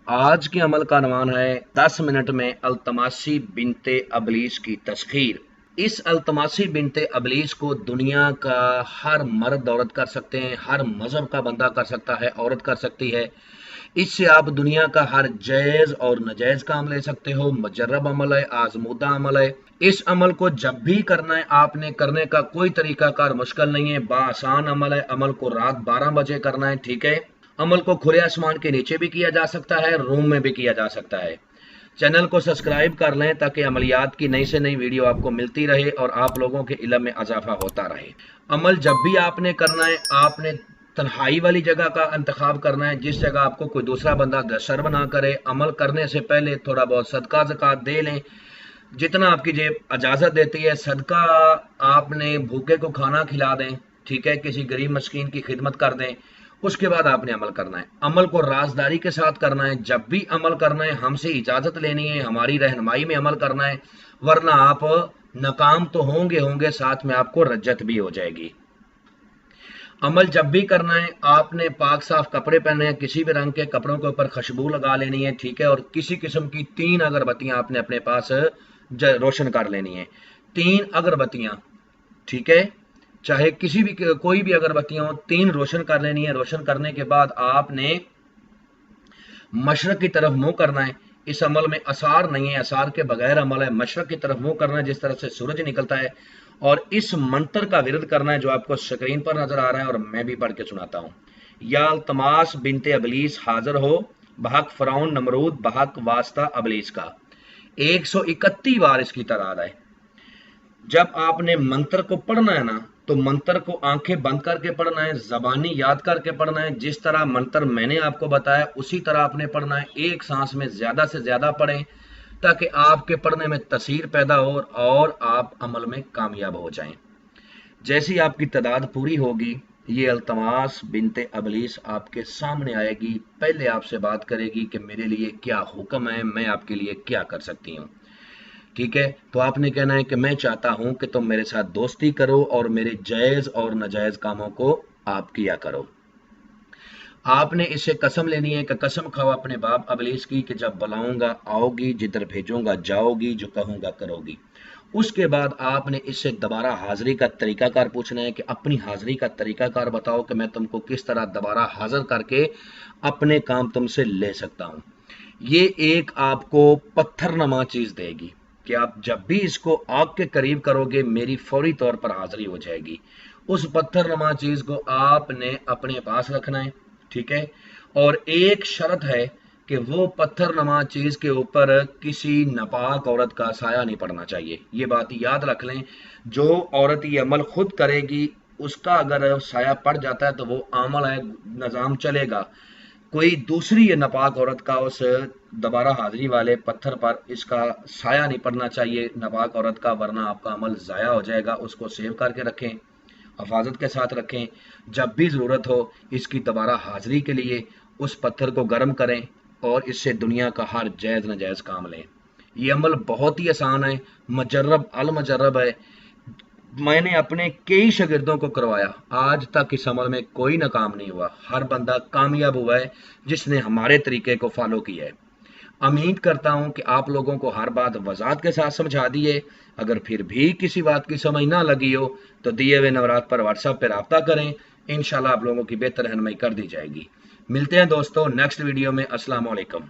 آج کے عمل کا عنوان ہے 10 منٹ میں التماسی بنت ابلیس کی تسخیر۔ اس التماسی بنت ابلیس کو دنیا کا ہر مرد عورت کر سکتے ہیں، ہر مذہب کا بندہ کر سکتا ہے، عورت کر سکتی ہے۔ اس سے آپ دنیا کا ہر جائز اور ناجائز کام لے سکتے ہو۔ مجرب عمل ہے، آزمودہ عمل ہے۔ اس عمل کو جب بھی کرنا ہے آپ نے، کرنے کا کوئی طریقہ کار مشکل نہیں ہے، بآسان عمل ہے۔ عمل کو رات 12 بجے کرنا ہے، ٹھیک ہے۔ عمل کو کھلے آسمان کے نیچے بھی کیا جا سکتا ہے، روم میں بھی کیا جا سکتا ہے۔ چینل کو سبسکرائب کر لیں تاکہ عملیات کی نئی سے نئی ویڈیو آپ کو ملتی رہے اور آپ لوگوں کے علم میں اضافہ ہوتا رہے۔ عمل جب بھی آپ نے کرنا ہے، آپ نے تنہائی والی جگہ کا انتخاب کرنا ہے، جس جگہ آپ کو کوئی دوسرا بندہ ڈسٹرب نہ کرے۔ عمل کرنے سے پہلے تھوڑا بہت صدقہ زکوٰۃ دے لیں، جتنا آپ کی جیب اجازت دیتی ہے۔ صدقہ آپ نے بھوکے کو کھانا کھلا دیں، ٹھیک ہے، کسی غریب مسکین کی خدمت کر دیں۔ اس کے بعد آپ نے عمل کرنا ہے۔ عمل کو رازداری کے ساتھ کرنا ہے۔ جب بھی عمل کرنا ہے ہم سے اجازت لینی ہے، ہماری رہنمائی میں عمل کرنا ہے، ورنہ آپ ناکام تو ہوں گے، ساتھ میں آپ کو رجت بھی ہو جائے گی۔ عمل جب بھی کرنا ہے آپ نے پاک صاف کپڑے پہنے ہیں، کسی بھی رنگ کے کپڑوں کے اوپر خوشبو لگا لینی ہے، ٹھیک ہے، اور کسی قسم کی 3 اگربتیاں آپ نے اپنے پاس روشن کر لینی ہیں۔ 3 اگربتیاں، ٹھیک ہے، چاہے کسی بھی کوئی بھی اگربتیاں ہوں، 3 روشن کر لینی ہے۔ روشن کرنے کے بعد آپ نے مشرق کی طرف منہ کرنا ہے۔ اس عمل میں اثار نہیں ہے، اثار کے بغیر عمل ہے۔ مشرق کی طرف منہ کرنا ہے جس طرح سے سورج نکلتا ہے، اور اس منتر کا ورد کرنا ہے جو آپ کو سکرین پر نظر آ رہا ہے اور میں بھی پڑھ کے سناتا ہوں۔ یا التماس بنت ابلیس حاضر ہو، بحق فرعون نمرود، بحق واسطہ ابلیس کا۔ 131 بار اس کی تعداد ہے۔ جب آپ نے منتر کو پڑھنا ہے نا، تو منتر کو آنکھیں بند کر کے پڑھنا ہے، زبانی یاد کر کے پڑھنا ہے۔ جس طرح منتر میں نے آپ کو بتایا اسی طرح آپ نے پڑھنا ہے۔ ایک سانس میں زیادہ سے زیادہ پڑھیں تاکہ آپ کے پڑھنے میں تاثیر پیدا ہو اور آپ عمل میں کامیاب ہو جائیں۔ جیسی آپ کی تعداد پوری ہوگی، یہ التماس بنت ابلیس آپ کے سامنے آئے گی، پہلے آپ سے بات کرے گی کہ میرے لیے کیا حکم ہے، میں آپ کے لیے کیا کر سکتی ہوں، ٹھیک ہے۔ تو آپ نے کہنا ہے کہ میں چاہتا ہوں کہ تم میرے ساتھ دوستی کرو اور میرے جائز اور ناجائز کاموں کو آپ کیا کرو۔ آپ نے اس سے قسم لینی ہے کہ قسم کھاؤ اپنے باپ ابلیس کی کہ جب بلاؤں گا آؤ گی، جدھر بھیجوں گا جاؤ گی، جو کہوں گا کرو گی۔ اس کے بعد آپ نے اس سے دوبارہ حاضری کا طریقہ کار پوچھنا ہے کہ اپنی حاضری کا طریقہ کار بتاؤ کہ میں تم کو کس طرح دوبارہ حاضر کر کے اپنے کام تم سے لے سکتا ہوں۔ یہ ایک آپ کو پتھر نما چیز دے گی کہ آپ جب بھی اس کو آگ کے قریب کرو گے میری فوری طور پر حاضری ہو جائے گی۔ اس پتھر نما چیز کو آپ نے اپنے پاس رکھنا ہے، ٹھیک ہے، اور ایک شرط ہے کہ وہ پتھر نما چیز کے اوپر کسی ناپاک عورت کا سایہ نہیں پڑنا چاہیے۔ یہ بات یاد رکھ لیں، جو عورت یہ عمل خود کرے گی اس کا اگر سایہ پڑ جاتا ہے تو وہ عمل ہے، نظام چلے گا۔ کوئی دوسری ناپاک عورت کا اس دوبارہ حاضری والے پتھر پر اس کا سایہ نہیں پڑنا چاہیے ناپاک عورت کا، ورنہ آپ کا عمل ضائع ہو جائے گا۔ اس کو سیو کر کے رکھیں، حفاظت کے ساتھ رکھیں۔ جب بھی ضرورت ہو اس کی دوبارہ حاضری کے لیے اس پتھر کو گرم کریں اور اس سے دنیا کا ہر جائز ناجائز کام لیں۔ یہ عمل بہت ہی آسان ہے، مجرب المجرب ہے۔ میں نے اپنے کئی شاگردوں کو کروایا، آج تک اس عمل میں کوئی ناکام نہیں ہوا، ہر بندہ کامیاب ہوا ہے جس نے ہمارے طریقے کو فالو کیا ہے۔ امید کرتا ہوں کہ آپ لوگوں کو ہر بات وضاحت کے ساتھ سمجھا دیے۔ اگر پھر بھی کسی بات کی سمجھ نہ لگی ہو تو دیے ہوئے نمبرات پر واٹس ایپ پہ رابطہ کریں، انشاءاللہ آپ لوگوں کی بہتر رہنمائی کر دی جائے گی۔ ملتے ہیں دوستوں نیکسٹ ویڈیو میں۔ السلام علیکم۔